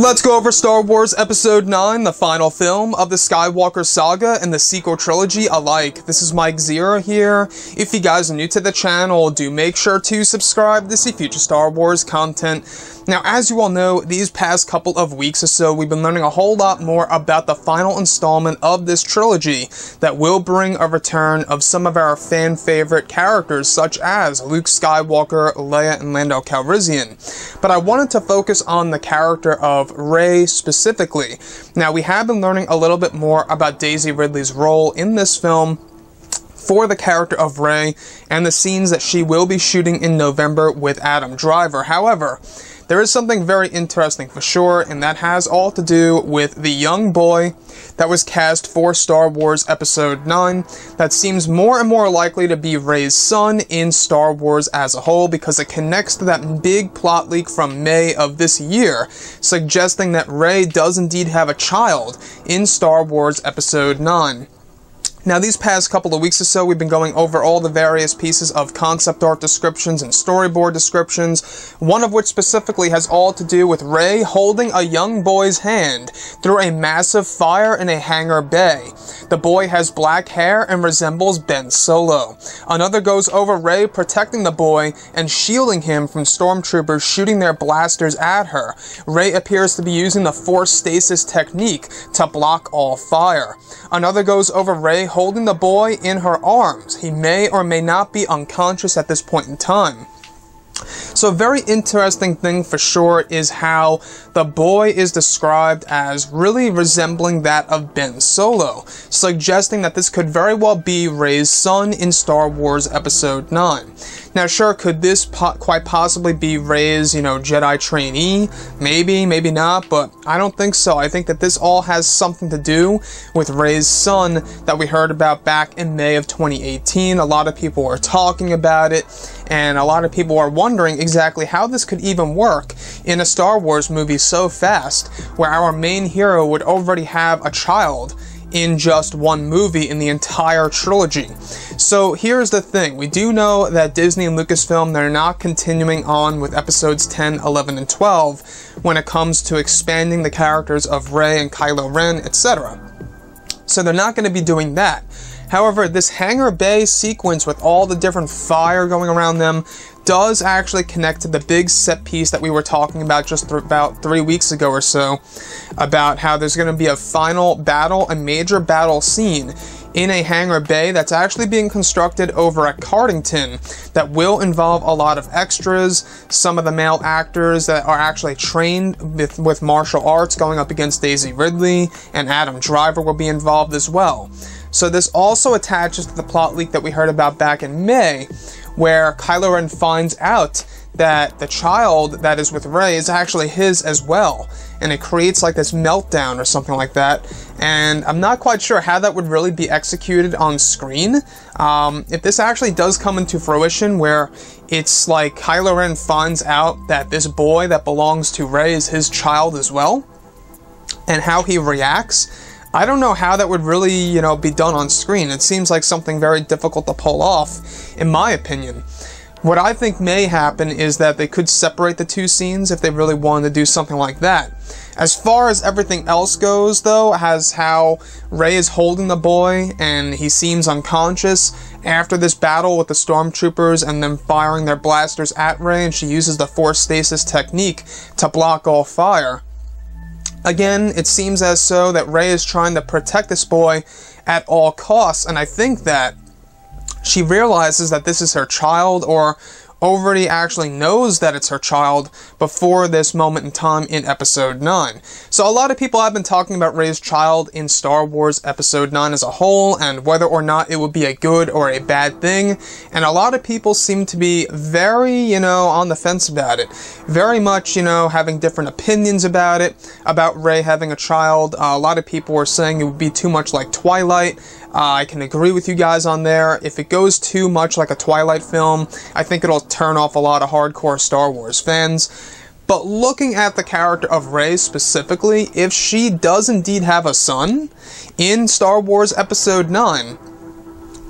Let's go over Star Wars Episode 9, the final film of the Skywalker saga and the sequel trilogy alike. This is Mike Zero here. If you guys are new to the channel, do make sure to subscribe to see future Star Wars content. Now, as you all know, these past couple of weeks or so, we've been learning a whole lot more about the final installment of this trilogy that will bring a return of some of our fan-favorite characters, such as Luke Skywalker, Leia, and Lando Calrissian. But I wanted to focus on the character of Rey specifically. Now, we have been learning a little bit more about Daisy Ridley's role in this film for the character of Rey and the scenes that she will be shooting in November with Adam Driver. However, there is something very interesting for sure, and that has all to do with the young boy that was cast for Star Wars Episode 9 that seems more and more likely to be Rey's son in Star Wars as a whole, because it connects to that big plot leak from May of this year, suggesting that Rey does indeed have a child in Star Wars Episode 9. Now, these past couple of weeks or so, we've been going over all the various pieces of concept art descriptions and storyboard descriptions, one of which specifically has all to do with Rey holding a young boy's hand through a massive fire in a hangar bay. The boy has black hair and resembles Ben Solo. Another goes over Rey protecting the boy and shielding him from stormtroopers shooting their blasters at her. Rey appears to be using the Force stasis technique to block all fire. Another goes over Rey holding the boy in her arms. He may or may not be unconscious at this point in time. So a very interesting thing for sure is how the boy is described as really resembling that of Ben Solo, suggesting that this could very well be Rey's son in Star Wars Episode 9. Now, sure, could this quite possibly be Rey's, Jedi trainee? Maybe, maybe not, but I don't think so. I think that this all has something to do with Rey's son that we heard about back in May of 2018. A lot of people were talking about it, and a lot of people are wondering exactly how this could even work in a Star Wars movie so fast, where our main hero would already have a child in just one movie in the entire trilogy. So here's the thing. We do know that Disney and Lucasfilm, they're not continuing on with episodes 10, 11, and 12 when it comes to expanding the characters of Rey and Kylo Ren, etc. So they're not going to be doing that. However, this hangar bay sequence with all the different fire going around them does actually connect to the big set piece that we were talking about just about 3 weeks ago or so, about how there's going to be a final battle, a major battle scene in a hangar bay that's actually being constructed over at Cardington that will involve a lot of extras, some of the male actors that are actually trained with martial arts going up against Daisy Ridley, and Adam Driver will be involved as well. So this also attaches to the plot leak that we heard about back in May, where Kylo Ren finds out that the child that is with Rey is actually his as well, and it creates like this meltdown or something like that, and I'm not quite sure how that would really be executed on screen. If this actually does come into fruition, where it's like Kylo Ren finds out that this boy that belongs to Rey is his child as well, and how he reacts, I don't know how that would really, be done on screen. It seems like something very difficult to pull off, in my opinion. What I think may happen is that they could separate the two scenes if they really wanted to do something like that. As far as everything else goes, though, as how Rey is holding the boy and he seems unconscious after this battle with the stormtroopers and them firing their blasters at Rey, and she uses the Force stasis technique to block all fire. Again, it seems as so that Rey is trying to protect this boy at all costs, and I think that she realizes that this is her child, or already actually knows that it's her child before this moment in time in Episode 9. So a lot of people have been talking about Rey's child in Star Wars Episode 9 as a whole, and whether or not it would be a good or a bad thing, and a lot of people seem to be very, on the fence about it. Very much, having different opinions about it, about Rey having a child. A lot of people were saying it would be too much like Twilight. I can agree with you guys on there. If it goes too much like a Twilight film, I think it'll turn off a lot of hardcore Star Wars fans. But looking at the character of Rey specifically, if she does indeed have a son in Star Wars Episode 9,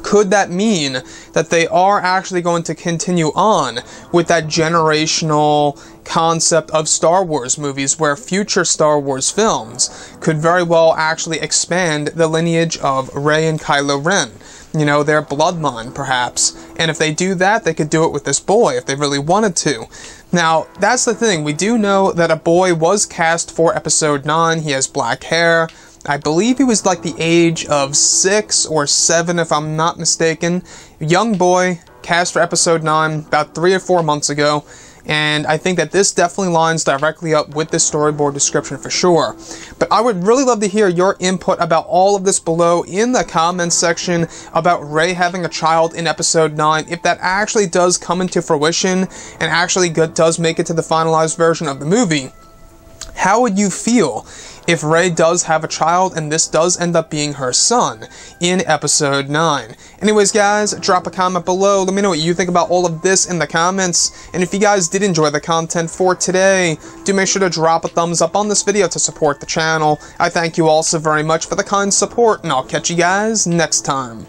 could that mean that they are actually going to continue on with that generational, concept of Star Wars movies, where future Star Wars films could very well actually expand the lineage of Rey and Kylo Ren. You know, their bloodline, perhaps. And if they do that, they could do it with this boy, if they really wanted to. Now, that's the thing. We do know that a boy was cast for Episode 9. He has black hair. I believe he was like the age of 6 or 7, if I'm not mistaken. Young boy, cast for Episode 9 about 3 or 4 months ago. And I think that this definitely lines directly up with the storyboard description for sure. But I would really love to hear your input about all of this below in the comments section about Rey having a child in Episode 9. If that actually does come into fruition and actually does make it to the finalized version of the movie, how would you feel if Rey does have a child and this does end up being her son in Episode 9? Anyways, guys, drop a comment below. Let me know what you think about all of this in the comments. And if you guys did enjoy the content for today, do make sure to drop a thumbs up on this video to support the channel. I thank you all so very much for the kind support, and I'll catch you guys next time.